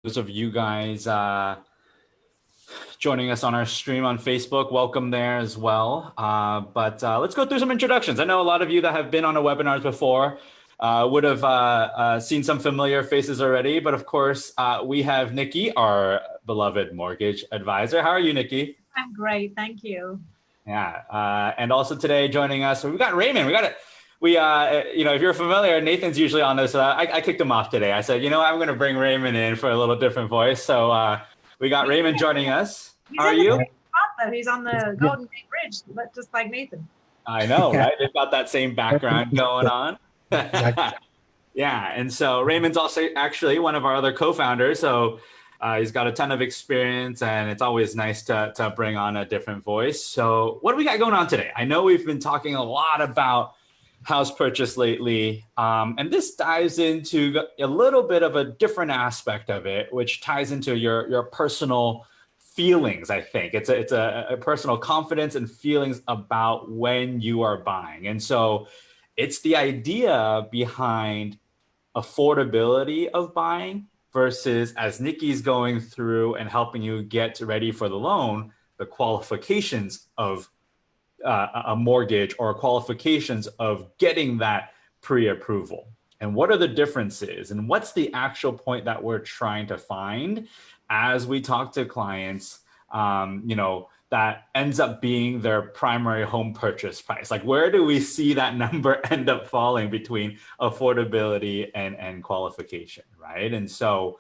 Those of you guys joining us on our stream on Facebook, welcome there as well. But let's go through some introductions. I know a lot of you that have been on our webinars before would have seen some familiar faces already, but of course, we have Nikki, our beloved mortgage advisor. How are you, Nikki? I'm great, thank you. Yeah, and also today joining us, we've got Raymond. If you're familiar, Nathan's usually on this. I kicked him off today. I said, I'm going to bring Raymond in for a little different voice. So we got Raymond joining us. He's How are in the you? same spot though. He's on the Golden Gate Bridge, but just like Nathan. I know, right? They've got that same background going on. Yeah, and so Raymond's also actually one of our other co-founders. So he's got a ton of experience, and it's always nice to bring on a different voice. So what do we got going on today? I know we've been talking a lot about house purchase lately, and this dives into a little bit of a different aspect of it, which ties into your personal feelings. I think it's a personal confidence and feelings about when you are buying, and so it's the idea behind affordability of buying versus, as Nikki's going through and helping you get ready for the loan, the qualifications of a mortgage or qualifications of getting that pre-approval. And what are the differences? And what's the actual point that we're trying to find as we talk to clients, that ends up being their primary home purchase price? Like, where do we see that number end up falling between affordability and qualification, right? And so,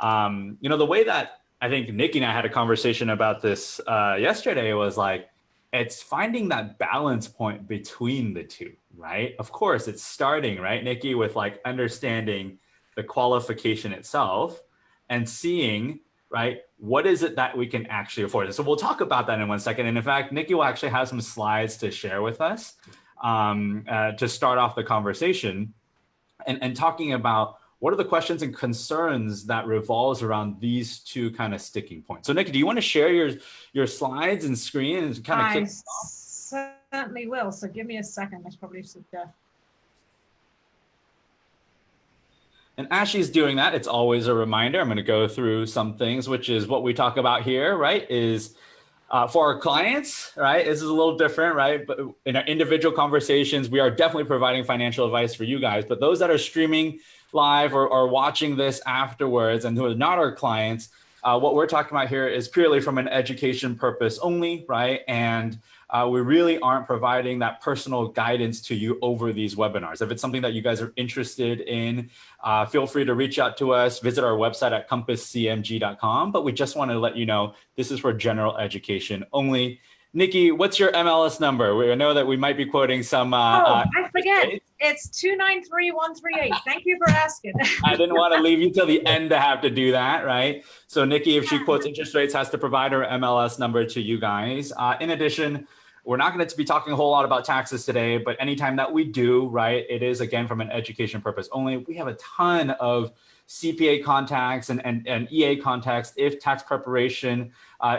the way that I think Nikki and I had a conversation about this yesterday was like, it's finding that balance point between the two, right? Of course, it's starting, right, Nikki, with like understanding the qualification itself and seeing, right, what is it that we can actually afford? And so we'll talk about that in 1 second. And in fact, Nikki will actually have some slides to share with us to start off the conversation and talking about what are the questions and concerns that revolves around these two kind of sticking points. So Nikki, do you want to share your slides and screen and kind of kick off? Certainly will. So give me a second. That's probably And as she's doing that, it's always a reminder. I'm going to go through some things, which is what we talk about here, right? Is for our clients, right? This is a little different, right? But in our individual conversations, we are definitely providing financial advice for you guys. But those that are streaming live or watching this afterwards and who are not our clients, what we're talking about here is purely from an education purpose only, right? And we really aren't providing that personal guidance to you over these webinars. If it's something that you guys are interested in, feel free to reach out to us, visit our website at compasscmg.com. But we just want to let you know this is for general education only. Nikki, what's your MLS number? We know that we might be quoting some. I forget. It's 293138. Thank you for asking. I didn't want to leave you till the end to have to do that, right? So Nikki, if she quotes interest rates, has to provide her MLS number to you guys. In addition, we're not going to be talking a whole lot about taxes today, but anytime that we do, right, it is, again, from an education purpose only. We have a ton of CPA contacts and EA contacts. If tax preparation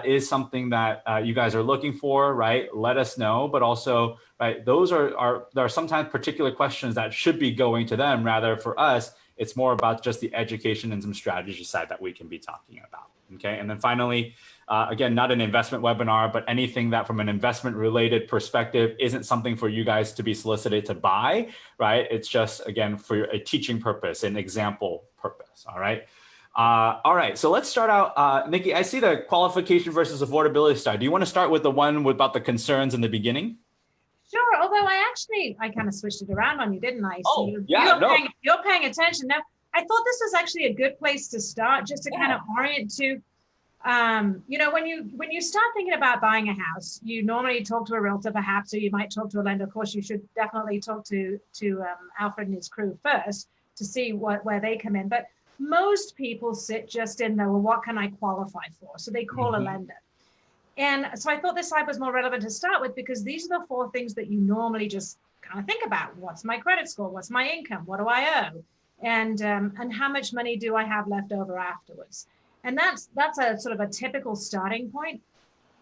is something that you guys are looking for, right, let us know. But also, right, those there are sometimes particular questions that should be going to them. Rather, for us, it's more about just the education and some strategy side that we can be talking about. Okay, and then finally, again, not an investment webinar, but anything that from an investment related perspective isn't something for you guys to be solicited to buy, right? It's just, again, for a teaching purpose, an example purpose, all right? All right, so let's start out. Nikki, I see the qualification versus affordability side. Do you want to start with the one about the concerns in the beginning? Sure, although I kind of switched it around on you, didn't I? So you're paying attention. Now, I thought this was actually a good place to start, just to kind of orient to, when you start thinking about buying a house, you normally talk to a realtor perhaps, or you might talk to a lender. Of course, you should definitely talk to Alfred and his crew first to see where they come in. But most people sit just in the, well, what can I qualify for? So they call a lender. And so I thought this slide was more relevant to start with, because these are the 4 things that you normally just kind of think about. What's my credit score? What's my income? What do I owe? And how much money do I have left over afterwards? And that's a sort of a typical starting point.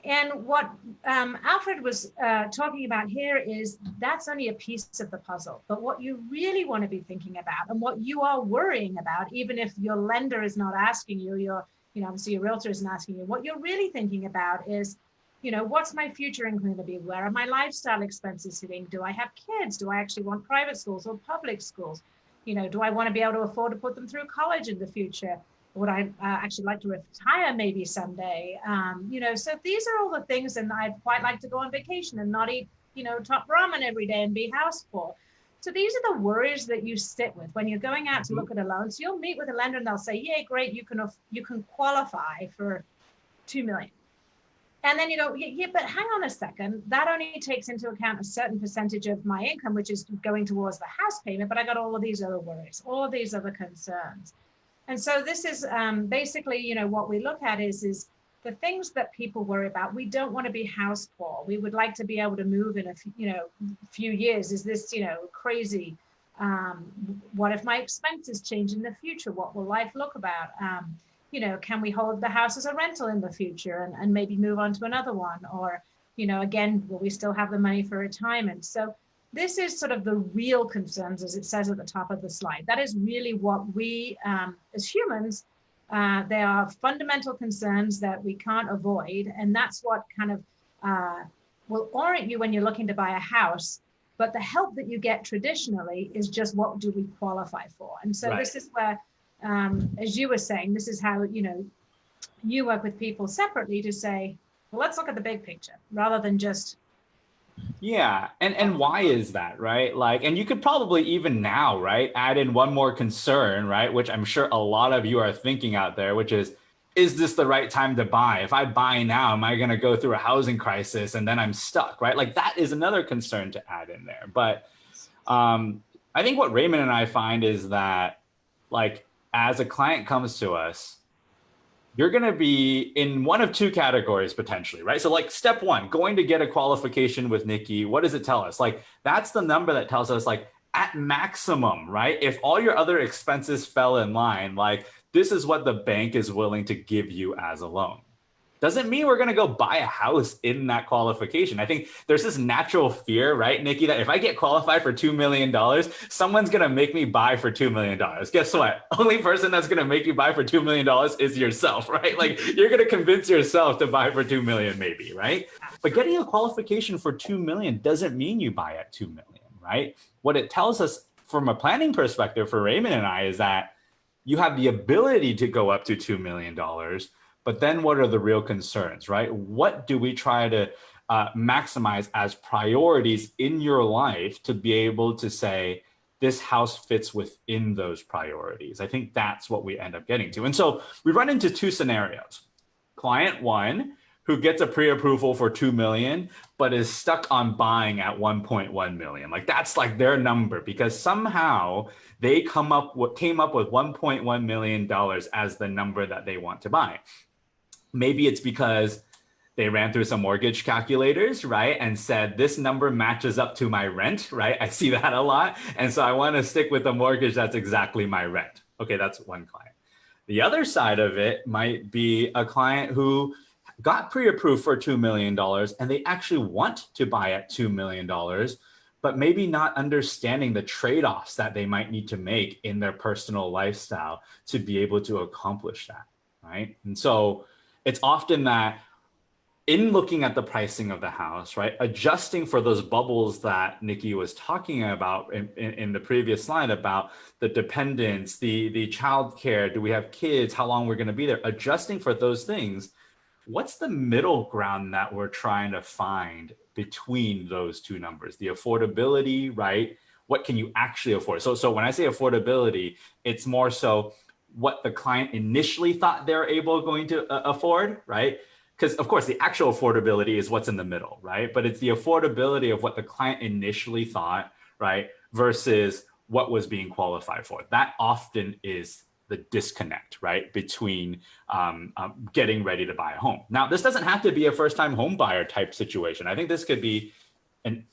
And what Alfred was talking about here is that's only a piece of the puzzle. But what you really want to be thinking about, and what you are worrying about, even if your lender is not asking you, obviously your realtor isn't asking you, what you're really thinking about is, what's my future income going to be? Where are my lifestyle expenses sitting? Do I have kids? Do I actually want private schools or public schools? Do I want to be able to afford to put them through college in the future? Would I actually like to retire maybe someday? So these are all the things, and I'd quite like to go on vacation and not eat, top ramen every day and be house poor. So these are the worries that you sit with when you're going out to look at a loan. So you'll meet with a lender and they'll say, yeah, great, you can qualify for 2 million. And then you go, yeah, but hang on a second. That only takes into account a certain percentage of my income, which is going towards the house payment. But I got all of these other worries, all of these other concerns. And so this is basically, what we look at is the things that people worry about. We don't want to be house poor. We would like to be able to move in a few years. Is this, crazy? What if my expenses change in the future? What will life look about? Can we hold the house as a rental in the future and maybe move on to another one? Or, again, will we still have the money for retirement? So this is sort of the real concerns, as it says at the top of the slide. That is really what we, as humans, they are fundamental concerns that we can't avoid. And that's what kind of will orient you when you're looking to buy a house. But the help that you get traditionally is just, what do we qualify for? And so This is where, as you were saying, this is how, you work with people separately to say, well, let's look at the big picture rather than just. Yeah. And why is that, right? Like, and you could probably even now, right, add in one more concern, right, which I'm sure a lot of you are thinking out there, which is this the right time to buy? If I buy now, am I going to go through a housing crisis and then I'm stuck, right? Like, that is another concern to add in there. But I think what Raymond and I find is that, like, as a client comes to us, you're going to be in one of two categories potentially, right? So like step one, going to get a qualification with Nikki, what does it tell us? Like, that's the number that tells us, like, at maximum, right? If all your other expenses fell in line, like, this is what the bank is willing to give you as a loan. Doesn't mean we're going to go buy a house in that qualification. I think there's this natural fear, right, Nikki, that if I get qualified for $2 million, someone's going to make me buy for $2 million. Guess what? Only person that's going to make you buy for $2 million is yourself, right? Like, you're going to convince yourself to buy for 2 million maybe, right? But getting a qualification for 2 million doesn't mean you buy at 2 million, right? What it tells us from a planning perspective for Raymond and I is that you have the ability to go up to $2 million. But then what are the real concerns, right? What do we try to maximize as priorities in your life to be able to say, this house fits within those priorities? I think that's what we end up getting to. And so we run into two scenarios. Client one, who gets a pre-approval for 2 million, but is stuck on buying at 1.1 million. Like, that's like their number because somehow they came up with $1.1 million as the number that they want to buy. Maybe it's because they ran through some mortgage calculators, right? And said, this number matches up to my rent, right? I see that a lot. And so I want to stick with a mortgage that's exactly my rent. Okay, that's one client. The other side of it might be a client who got pre-approved for $2 million and they actually want to buy at $2 million, but maybe not understanding the trade-offs that they might need to make in their personal lifestyle to be able to accomplish that, right? And so it's often that in looking at the pricing of the house, right, adjusting for those bubbles that Nikki was talking about in the previous slide about the dependents, the childcare, do we have kids, how long we're going to be there, adjusting for those things. What's the middle ground that we're trying to find between those two numbers? The affordability, right? What can you actually afford? So when I say affordability, it's more so what the client initially thought they're going to afford, right? Because of course the actual affordability is what's in the middle, right? But it's the affordability of what the client initially thought, right? Versus what was being qualified for. That often is the disconnect, right? Between getting ready to buy a home. Now, this doesn't have to be a first-time home buyer type situation. I think this could be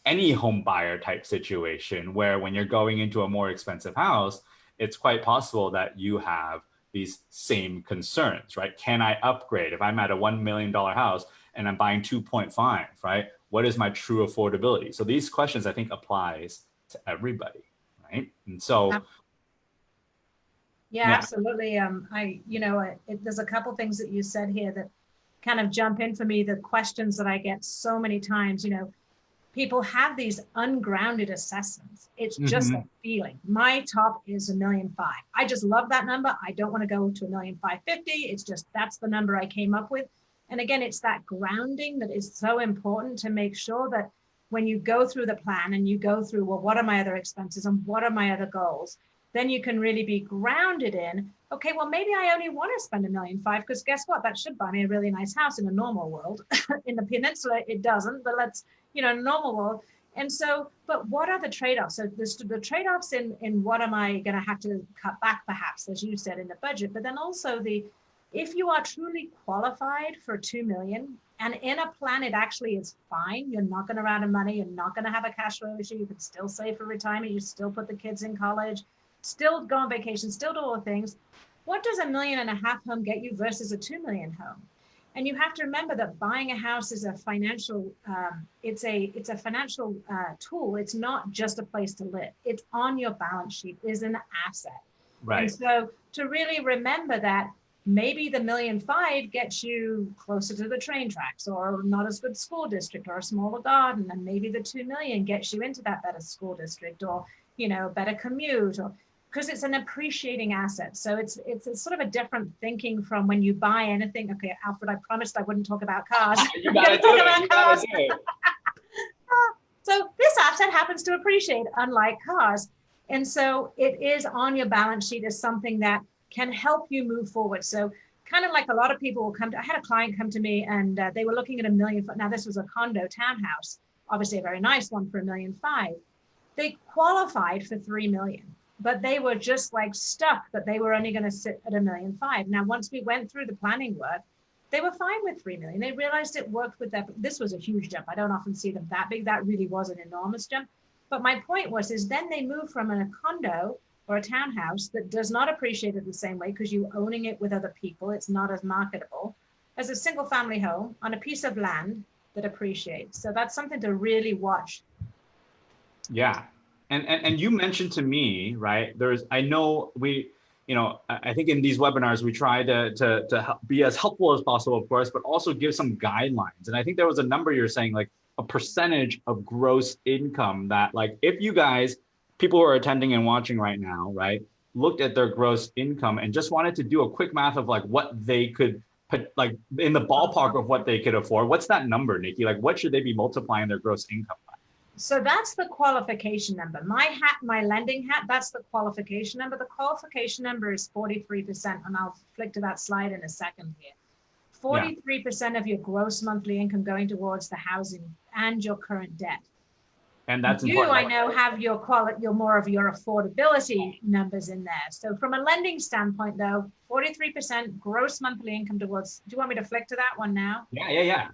any home buyer type situation where when you're going into a more expensive house, it's quite possible that you have these same concerns, right? Can I upgrade? If I'm at a $1 million house and I'm buying 2.5, right? What is my true affordability? So these questions I think applies to everybody, right? And so, yeah, absolutely. There's a couple things that you said here that kind of jump in for me. The questions that I get so many times, people have these ungrounded assessments. It's just a feeling. My top is 1.5 million. I just love that number. I don't want to go to 1.550 million. It's just, that's the number I came up with. And again, it's that grounding that is so important to make sure that when you go through the plan and you go through, well, what are my other expenses and what are my other goals? Then you can really be grounded in, okay, well, maybe I only want to spend 1.5 million, because guess what? That should buy me a really nice house in a normal world. In the peninsula, it doesn't, but let's, in a normal world. And so, but what are the trade-offs? So the trade-offs in what am I going to have to cut back, perhaps, as you said, in the budget, but then also if you are truly qualified for 2 million, and in a plan, it actually is fine. You're not going to run out of money. You're not going to have a cash flow issue. You can still save for retirement. You still put the kids in college, still go on vacation, still do all the things. What does 1.5 million home get you versus a 2 million home? And you have to remember that buying a house is a financial, it's a financial tool. It's not just a place to live. It's on your balance sheet, is an asset. right. And so to really remember that maybe the 1.5 million gets you closer to the train tracks, or not as good school district, or a smaller garden, and maybe the 2 million gets you into that better school district, or better commute, or because it's an appreciating asset. So it's sort of a different thinking from when you buy anything. Okay, Alfred, I promised I wouldn't talk about cars. You gotta do it. You gotta do it. So this asset happens to appreciate, unlike cars. And so it is on your balance sheet as something that can help you move forward. So kind of like a lot of people will I had a client come to me, and they were looking at 1 million. Now this was a condo townhouse, obviously a very nice one for 1.5 million. They qualified for 3 million, but they were just like stuck that they were only going to sit at 1.5 million. Now, once we went through the planning work, they were fine with 3 million. They realized it worked with them. This was a huge jump. I don't often see them that big. That really was an enormous jump. But my point is then they moved from a condo or a townhouse that does not appreciate it the same way, because you're owning it with other people. It's not as marketable as a single family home on a piece of land that appreciates. So that's something to really watch. Yeah. And you mentioned to me, right, I know I think in these webinars, we try to be as helpful as possible, of course, but also give some guidelines. And I think there was a number you're saying, like a percentage of gross income, that like, if you guys, people who are attending and watching right now, right, looked at their gross income and just wanted to do a quick math of like what they could put, like in the ballpark of what they could afford. What's that number, Nikki? Like, what should they be multiplying their gross income by? So that's the qualification number. My lending hat, that's the qualification number. The qualification number is 43%, and I'll flick to that slide in a second here. 43% of your gross monthly income going towards the housing and your current debt. And that's important. I know, have your more of your affordability numbers in there. So from a lending standpoint, though, 43% gross monthly income towards. Do you want me to flick to that one now? Yeah.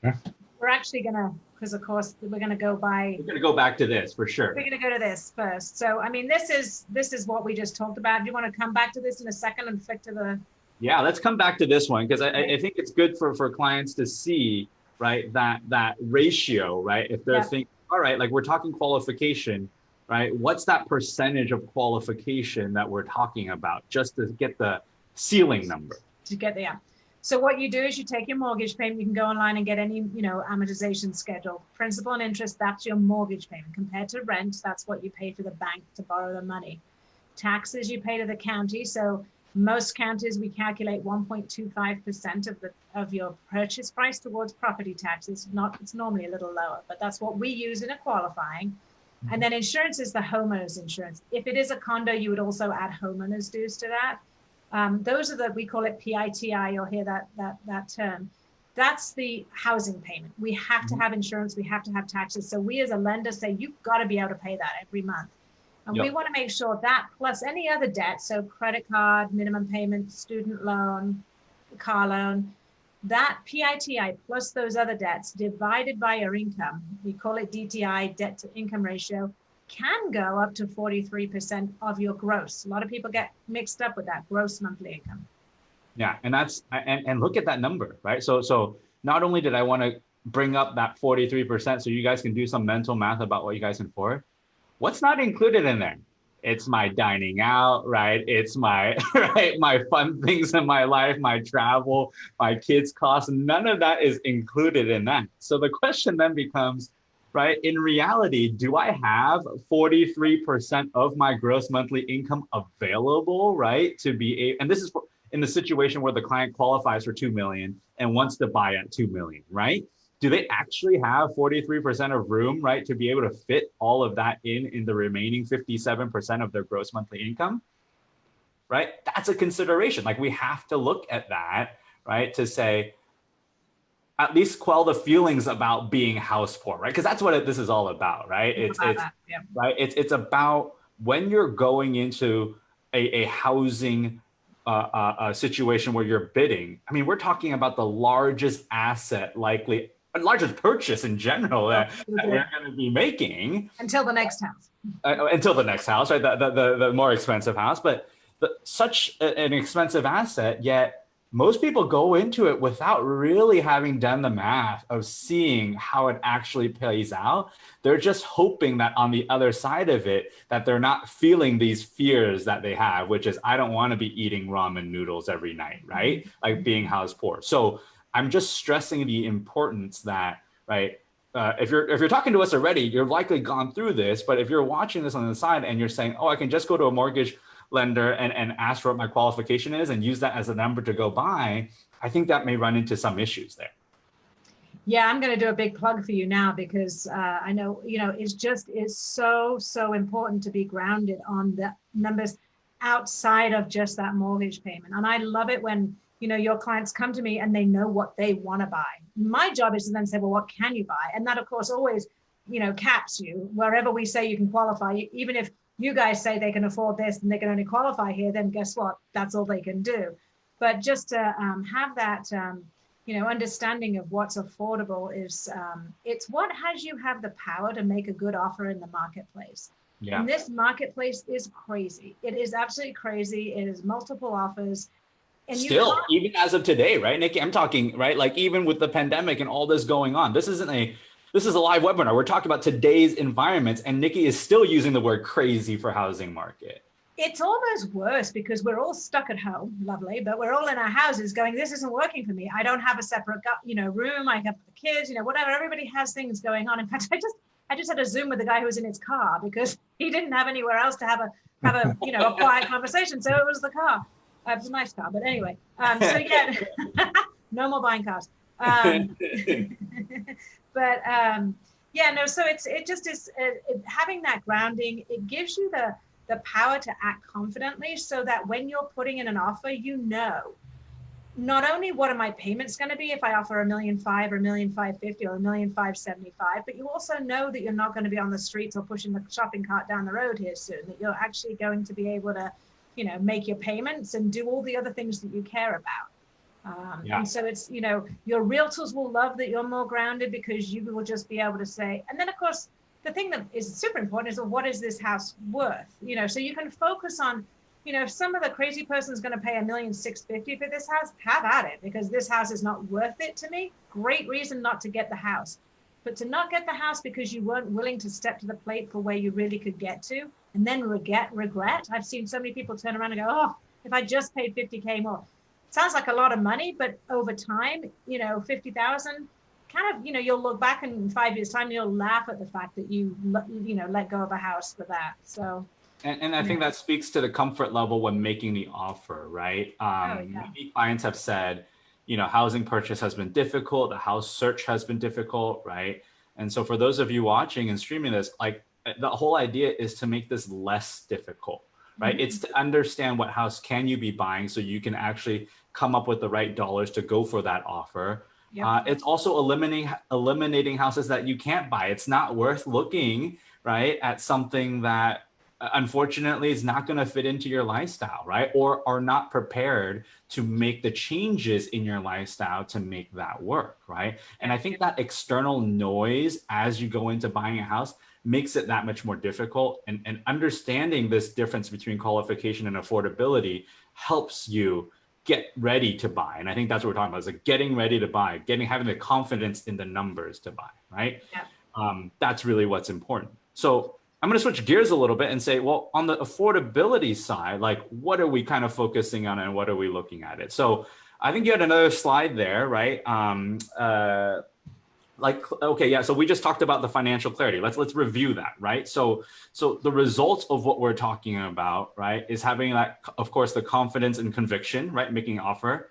Sure. We're actually gonna, because of course we're gonna go by. We're gonna go back to this for sure. We're gonna go to this first. So I mean, this is what we just talked about. Do you want to come back to this in a second and flick to the? Yeah, let's come back to this one, because I think it's good for clients to see, right, that ratio, right? If they're thinking, all right, like we're talking qualification, right? What's that percentage of qualification that we're talking about, just to get the ceiling number? To get there. So what you do is you take your mortgage payment. You can go online and get any, amortization schedule. Principal and interest, that's your mortgage payment. Compared to rent, that's what you pay for the bank to borrow the money. Taxes you pay to the county. So most counties, we calculate 1.25% of your purchase price towards property taxes. It's normally a little lower, but that's what we use in a qualifying. And then insurance is the homeowner's insurance. If it is a condo, you would also add homeowner's dues to that. Those are we call it PITI, you'll hear that term. That's the housing payment. We have to have insurance, we have to have taxes. So we as a lender say, you've got to be able to pay that every month. And we want to make sure that plus any other debt, so credit card, minimum payment, student loan, car loan, that PITI plus those other debts divided by your income, we call it DTI, debt to income ratio, can go up to 43% of your gross. A lot of people get mixed up with that gross monthly income. Yeah, and that's and look at that number, right? So not only did I want to bring up that 43% so you guys can do some mental math about what you guys can afford, what's not included in there? It's my dining out, right? It's my right, my fun things in my life, my travel, my kids' costs. None of that is included in that. So the question then becomes, right? In reality, do I have 43% of my gross monthly income available, right? To be a, and this is in the situation where the client qualifies for 2 million and wants to buy at 2 million, right? Do they actually have 43% of room, right, to be able to fit all of that in the remaining 57% of their gross monthly income, right? That's a consideration. Like we have to look at that, right, to say, at least quell the feelings about being house poor, right? Because that's what this is all about, right? It's Yeah. right. It's about when you're going into a housing situation where you're bidding. I mean, we're talking about the largest asset, likely largest purchase in general that we're going to be making until the next house. Until the next house, right? The more expensive house, but such an expensive asset, yet most people go into it without really having done the math of seeing how it actually plays out. They're just hoping that on the other side of it, that they're not feeling these fears that they have, which is, I don't want to be eating ramen noodles every night, right? Like being house poor. So I'm just stressing the importance that, right? If you're talking to us already, you're likely gone through this. But if you're watching this on the side and you're saying, oh, I can just go to a mortgage lender and ask for what my qualification is and use that as a number to go buy, I think that may run into some issues there. Yeah, I'm going to do a big plug for you now because I know, it's so important to be grounded on the numbers outside of just that mortgage payment. And I love it when, your clients come to me and they know what they want to buy. My job is to then say, well, what can you buy? And that, of course, always, caps you wherever we say you can qualify. Even if you guys say they can afford this and they can only qualify here, then guess what? That's all they can do. But just to have that, understanding of what's affordable is it's what has you have the power to make a good offer in the marketplace. Yeah. And this marketplace is crazy. It is absolutely crazy. It is multiple offers. And still, even as of today, right, Nikki? I'm talking, right, like even with the pandemic and all this going on, this is a live webinar. We're talking about today's environments, and Nikki is still using the word crazy for housing market. It's almost worse because we're all stuck at home, lovely, but we're all in our houses going, this isn't working for me. I don't have a separate, room. I have the kids, whatever. Everybody has things going on. In fact, I just had a Zoom with a guy who was in his car because he didn't have anywhere else to have a quiet conversation. So it was the car. It was a nice car, but anyway. So yeah, no more buying cars. So it just is having that grounding. It gives you the power to act confidently so that when you're putting in an offer, not only what are my payments going to be if I offer $1.5 million or $1.550 or $1.575, but you also know that you're not going to be on the streets or pushing the shopping cart down the road here soon, that you're actually going to be able to, make your payments and do all the other things that you care about. And so it's, your realtors will love that you're more grounded because you will just be able to say, and then of course, the thing that is super important is, well, what is this house worth? So you can focus on, if some of the crazy person is going to pay $1.650 for this house, have at it, because this house is not worth it to me. Great reason not to get the house. But to not get the house because you weren't willing to step to the plate for where you really could get to, and then regret. I've seen so many people turn around and go, oh, if I just paid $50K more. Sounds like a lot of money, but over time, $50,000, kind of, you'll look back in 5 years' time, and you'll laugh at the fact that you let go of a house for that. So. And I think that speaks to the comfort level when making the offer, right? Many clients have said, housing purchase has been difficult, the house search has been difficult, right? And so for those of you watching and streaming this, like the whole idea is to make this less difficult, right? Mm-hmm. It's to understand what house can you be buying so you can actually come up with the right dollars to go for that offer. Yep. It's also eliminating houses that you can't buy. It's not worth looking, right, at something that unfortunately is not going to fit into your lifestyle, right? Or are not prepared to make the changes in your lifestyle to make that work, right? And I think that external noise as you go into buying a house makes it that much more difficult. And understanding this difference between qualification and affordability helps you get ready to buy. And I think that's what we're talking about, is like getting ready to buy, having the confidence in the numbers to buy, right? Yeah. That's really what's important. So I'm going to switch gears a little bit and say, well, on the affordability side, like what are we kind of focusing on and what are we looking at it? So I think you had another slide there, right? Okay, yeah, so we just talked about the financial clarity. Let's review that, right? So the results of what we're talking about, right, is having that, of course, the confidence and conviction, right, making an offer,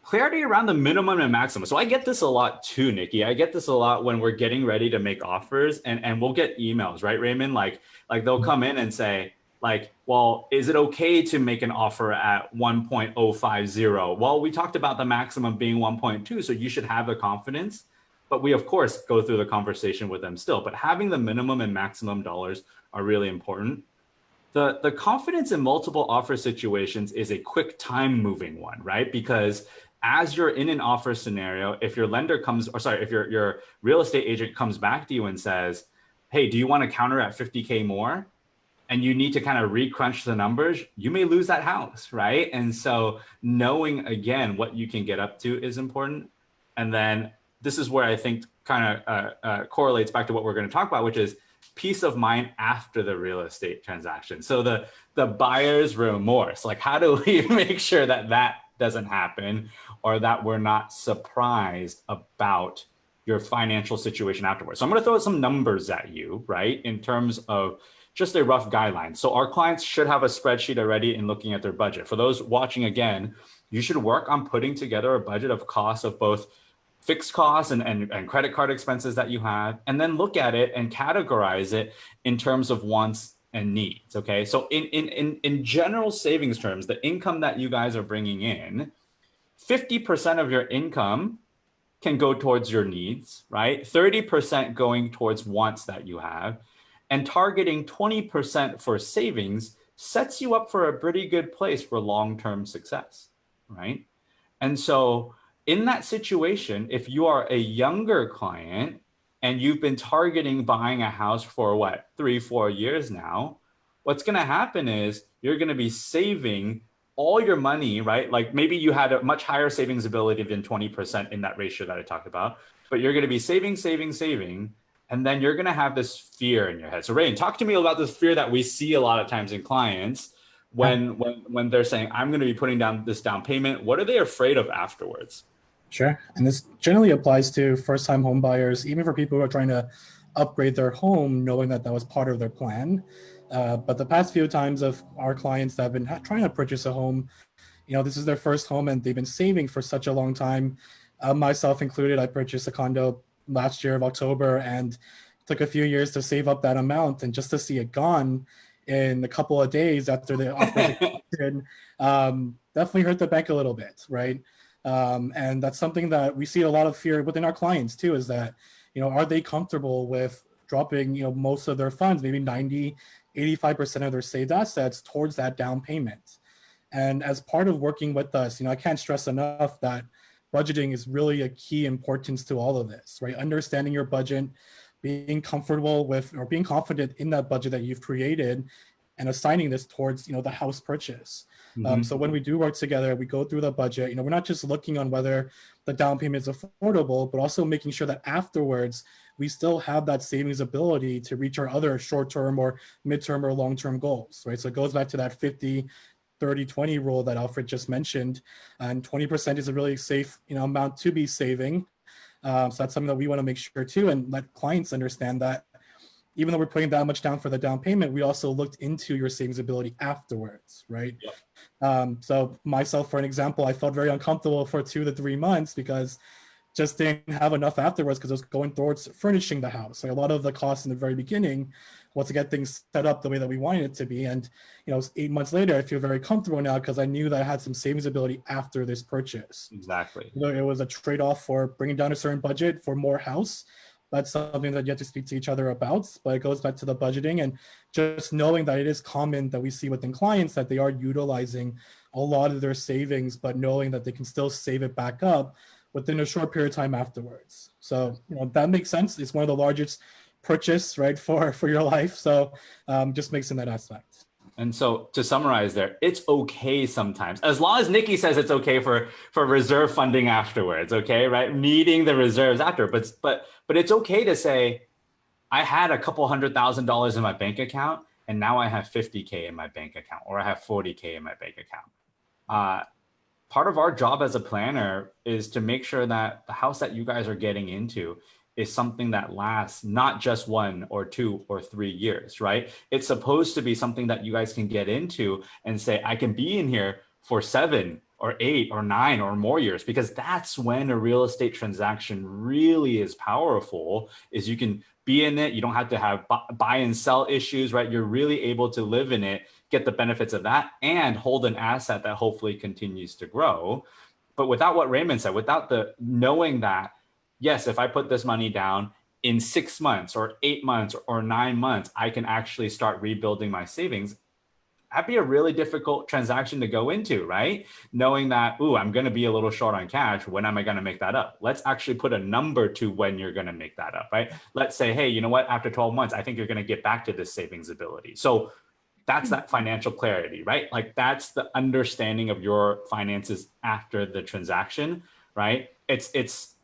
clarity around the minimum and maximum. So I get this a lot too, Nikki. I get this a lot when we're getting ready to make offers, and we'll get emails, right, Raymond? Like they'll come in and say, like, well, is it okay to make an offer at 1.050? Well, we talked about the maximum being 1.2, so you should have the confidence. But we, of course, go through the conversation with them still. But having the minimum and maximum dollars are really important. The confidence in multiple offer situations is a quick time moving one, right? Because as you're in an offer scenario, if your lender comes, or sorry, if your real estate agent comes back to you and says, hey, do you want to counter at 50K more? And you need to kind of recrunch the numbers, you may lose that house, right? And so knowing, again, what you can get up to is important. And then this is where I think kind of correlates back to what we're going to talk about, which is peace of mind after the real estate transaction. So the buyer's remorse, like how do we make sure that that doesn't happen, or that we're not surprised about your financial situation afterwards? So I'm going to throw some numbers at you, right, in terms of just a rough guideline. So our clients should have a spreadsheet already in looking at their budget. For those watching again, you should work on putting together a budget of costs of both fixed costs and credit card expenses that you have, and then look at it and categorize it in terms of wants and needs. Okay. So in general savings terms, the income that you guys are bringing in, 50% of your income can go towards your needs, right? 30% going towards wants that you have, and targeting 20% for savings sets you up for a pretty good place for long-term success, right? And so in that situation, if you are a younger client and you've been targeting buying a house for what, 3-4 years now, what's going to happen is you're going to be saving all your money, right? Like maybe you had a much higher savings ability than 20% in that ratio that I talked about, but you're going to be saving, and then you're going to have this fear in your head. So Rain, talk to me about this fear that we see a lot of times in clients when they're saying, I'm going to be putting down this down payment. What are they afraid of afterwards? Sure. And this generally applies to first-time home buyers, even for people who are trying to upgrade their home, knowing that that was part of their plan. But the past few times of our clients that have been trying to purchase a home, this is their first home and they've been saving for such a long time. Myself included, I purchased a condo last year of October and took a few years to save up that amount, and just to see it gone in a couple of days after the offer definitely hurt the bank a little bit, right? And that's something that we see a lot of fear within our clients too, is that, are they comfortable with dropping, most of their funds, maybe 90-85% of their saved assets towards that down payment? And as part of working with us, I can't stress enough that budgeting is really a key importance to all of this, right? Understanding your budget, being comfortable with, or being confident in that budget that you've created, and assigning this towards, the house purchase. So when we do work together, we go through the budget, we're not just looking on whether the down payment is affordable, but also making sure that afterwards we still have that savings ability to reach our other short-term or midterm or long-term goals, right? So it goes back to that 50-30-20 rule that Alfred just mentioned, and 20% is a really safe, amount to be saving. So that's something that we want to make sure too, and let clients understand that even though we're putting that much down for the down payment, we also looked into your savings ability afterwards, right? Yep. So myself, for an example, I felt very uncomfortable for 2 to 3 months because just didn't have enough afterwards, because I was going towards furnishing the house. So a lot of the costs in the very beginning was to get things set up the way that we wanted it to be. And 8 months later, I feel very comfortable now because I knew that I had some savings ability after this purchase. Exactly. It was a trade-off for bringing down a certain budget for more house. That's something that you have to speak to each other about, but it goes back to the budgeting and just knowing that it is common that we see within clients that they are utilizing a lot of their savings, but knowing that they can still save it back up within a short period of time afterwards. So, that makes sense. It's one of the largest purchase, right, for your life. So just makes in that aspect. And so to summarize there, it's okay sometimes, as long as Nikki says it's okay for reserve funding afterwards, okay, right? Needing the reserves after, but it's okay to say, I had a couple $100,000 in my bank account, and now I have 50K in my bank account, or I have 40K in my bank account. Part of our job as a planner is to make sure that the house that you guys are getting into is something that lasts not just 1 or 2 or 3 years, right? It's supposed to be something that you guys can get into and say, I can be in here for 7 or 8 or 9 or more years, because that's when a real estate transaction really is powerful, is you can be in it. You don't have to have buy and sell issues, right? You're really able to live in it, get the benefits of that, and hold an asset that hopefully continues to grow. But without what Raymond said, without the knowing that, yes, if I put this money down in 6 months or 8 months or 9 months, I can actually start rebuilding my savings. That'd be a really difficult transaction to go into, right? Knowing that, ooh, I'm going to be a little short on cash. When am I going to make that up? Let's actually put a number to when you're going to make that up, right? Let's say, hey, you know what? After 12 months, I think you're going to get back to this savings ability. So that's that financial clarity, right? Like that's the understanding of your finances after the transaction, right? It's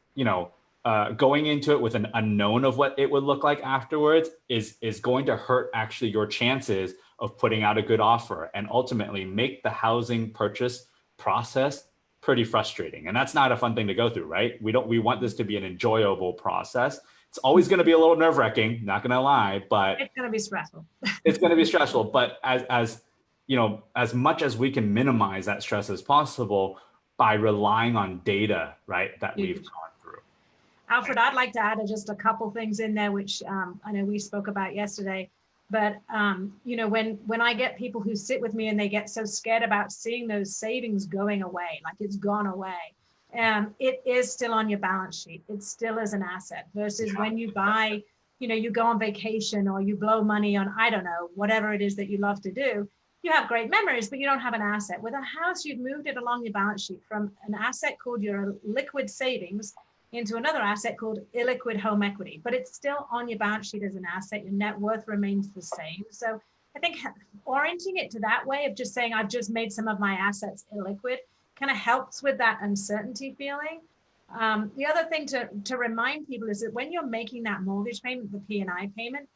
going into it with an unknown of what it would look like afterwards is going to hurt actually your chances of putting out a good offer, and ultimately make the housing purchase process pretty frustrating. And that's not a fun thing to go through, right? We want this to be an enjoyable process. It's always going to be a little nerve-wracking, not going to lie, but It's going to be stressful. it's going to be stressful. But as as much as we can minimize that stress as possible by relying on data, right, that we've gone through. Alfred, I'd like to add just a couple things in there, which I know we spoke about yesterday. But when I get people who sit with me and they get so scared about seeing those savings going away, like it's gone away, it is still on your balance sheet. It still is an asset versus when you buy, you go on vacation or you blow money on, I don't know, whatever it is that you love to do. You have great memories, but you don't have an asset. With a house, you've moved it along your balance sheet from an asset called your liquid savings into another asset called illiquid home equity, but it's still on your balance sheet as an asset. Your net worth remains the same. So I think orienting it to that way of just saying, I've just made some of my assets illiquid kind of helps with that uncertainty feeling. The other thing to remind people is that when you're making that mortgage payment, the P&I payment,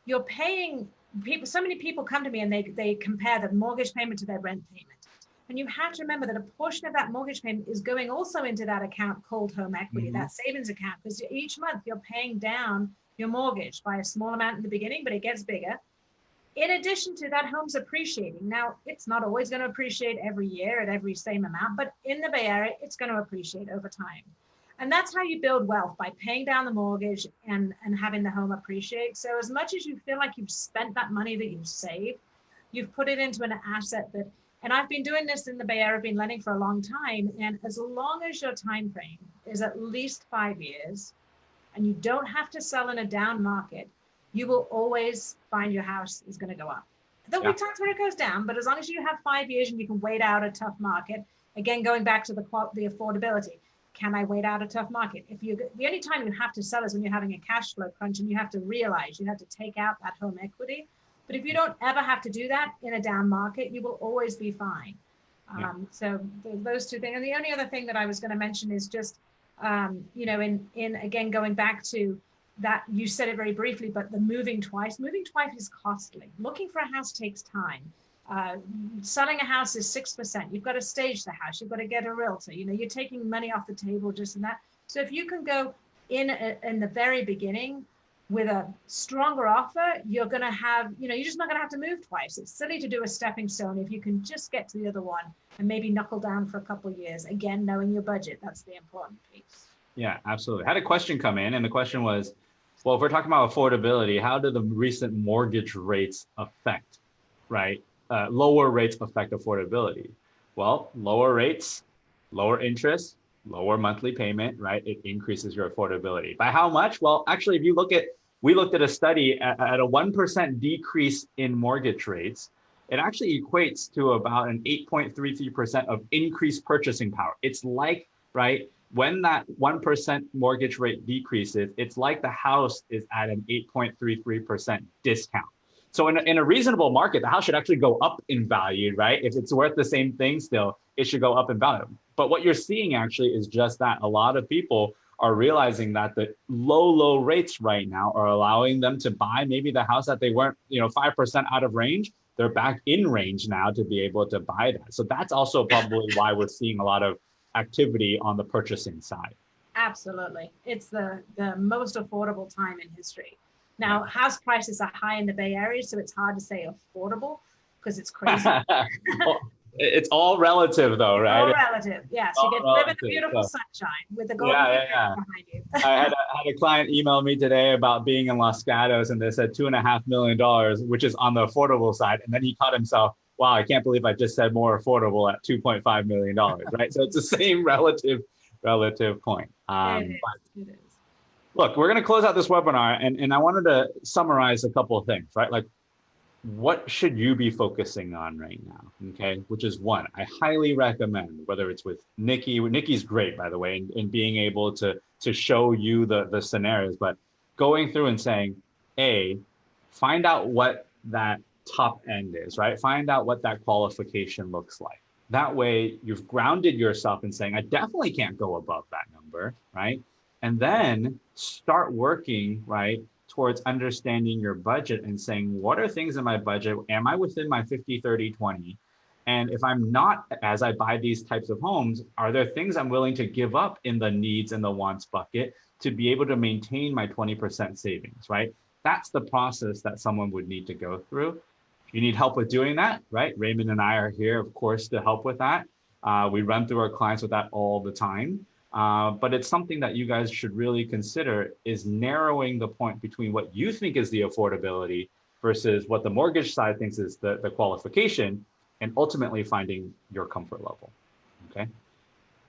you're paying people. So many people come to me and they compare the mortgage payment to their rent payment. And you have to remember that a portion of that mortgage payment is going also into that account called home equity, that savings account, because each month you're paying down your mortgage by a small amount in the beginning, but it gets bigger. In addition to that, home's appreciating. Now, it's not always going to appreciate every year at every same amount, but in the Bay Area, it's going to appreciate over time. And that's how you build wealth, by paying down the mortgage and having the home appreciate. So as much as you feel like you've spent that money that you've saved, you've put it into an asset that, and I've been doing this in the Bay Area, I've been lending for a long time. And as long as your time frame is at least 5 years and you don't have to sell in a down market, you will always find your house is going to go up. There'll be times where it goes down, but as long as you have 5 years and you can wait out a tough market, again, going back to the affordability, can I wait out a tough market? The only time you have to sell is when you're having a cash flow crunch and you have to realize you have to take out that home equity. But if you don't ever have to do that in a down market, you will always be fine. So those two things. And the only other thing that I was going to mention is just, in again, going back to that, you said it very briefly, but the moving twice is costly. Looking for a house takes time. Selling a house is 6%. You've got to stage the house. You've got to get a realtor. You're taking money off the table just in that. So if you can go in the very beginning with a stronger offer, you're going to have, you're just not going to have to move twice. It's silly to do a stepping stone if you can just get to the other one and maybe knuckle down for a couple of years. Again, knowing your budget, that's the important piece. Yeah, absolutely. I had a question come in, and the question was, well, if we're talking about affordability, how do the recent mortgage rates affect, right? Lower rates affect affordability. Well, lower rates, lower interest, lower monthly payment, right? It increases your affordability. By how much? Well, actually, if you we looked at a study at a 1% decrease in mortgage rates, it actually equates to about an 8.33% of increased purchasing power. It's like, right, when that 1% mortgage rate decreases, it's like the house is at an 8.33% discount. So in a reasonable market, the house should actually go up in value, right? If it's worth the same thing still, it should go up in value. But what you're seeing actually is just that. A lot of people are realizing that the low rates right now are allowing them to buy maybe the house that they weren't, 5% out of range. They're back in range now to be able to buy that. So that's also probably why we're seeing a lot of activity on the purchasing side. Absolutely. It's the most affordable time in history. Now, house prices are high in the Bay Area, so it's hard to say affordable because it's crazy. It's all relative though, right? All relative. Yes, you get to live in the beautiful sunshine with the golden behind you. I had a client email me today about being in Los Gatos, and they said $2.5 million, which is on the affordable side. And then he caught himself, wow, I can't believe I just said more affordable at $2.5 million, right? So it's the same relative point. It is. Look, we're going to close out this webinar, and I wanted to summarize a couple of things, right? Like, what should you be focusing on right now? Okay, which is one, I highly recommend, whether it's with Nikki. Nikki's great, by the way, in being able to show you the scenarios, but going through and saying, find out what that top end is, right? Find out what that qualification looks like. That way you've grounded yourself in saying, I definitely can't go above that number, right? And then start working, right, towards understanding your budget and saying, what are things in my budget? Am I within my 50, 30, 20? And if I'm not, as I buy these types of homes, are there things I'm willing to give up in the needs and the wants bucket to be able to maintain my 20% savings, right? That's the process that someone would need to go through. If you need help with doing that, right? Raymond and I are here, of course, to help with that. We run through our clients with that all the time. But it's something that you guys should really consider, is narrowing the point between what you think is the affordability versus what the mortgage side thinks is the qualification, and ultimately finding your comfort level. Okay.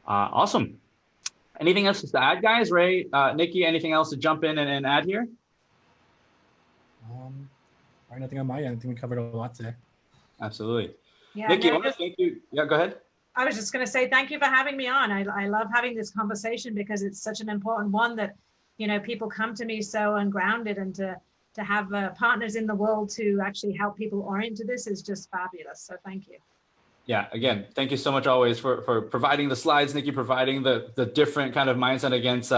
Awesome. Anything else to add, guys? Ray, Nikki, anything else to jump in and add here? Nothing on my end. I think we covered a lot today. Absolutely. Yeah, Nikki, I want to thank you. Yeah, go ahead. I was just going to say thank you for having me on. I love having this conversation because it's such an important one that, people come to me so ungrounded, and to have partners in the world to actually help people orient to this is just fabulous. So thank you. Yeah, again, thank you so much always for providing the slides, Nikki, providing the different kind of mindset against,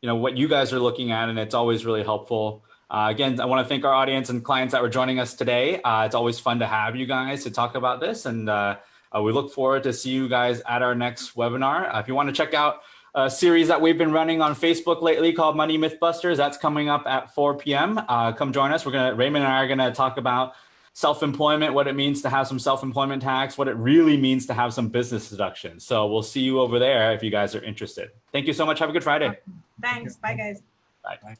what you guys are looking at. And it's always really helpful. Again, I want to thank our audience and clients that were joining us today. It's always fun to have you guys to talk about this. And we look forward to see you guys at our next webinar. If you want to check out a series that we've been running on Facebook lately called Money Mythbusters, that's coming up at 4 p.m. Come join us. Raymond and I are going to talk about self-employment, what it means to have some self-employment tax, what it really means to have some business deductions. So we'll see you over there if you guys are interested. Thank you so much. Have a good Friday. Thanks. Bye, guys. Bye.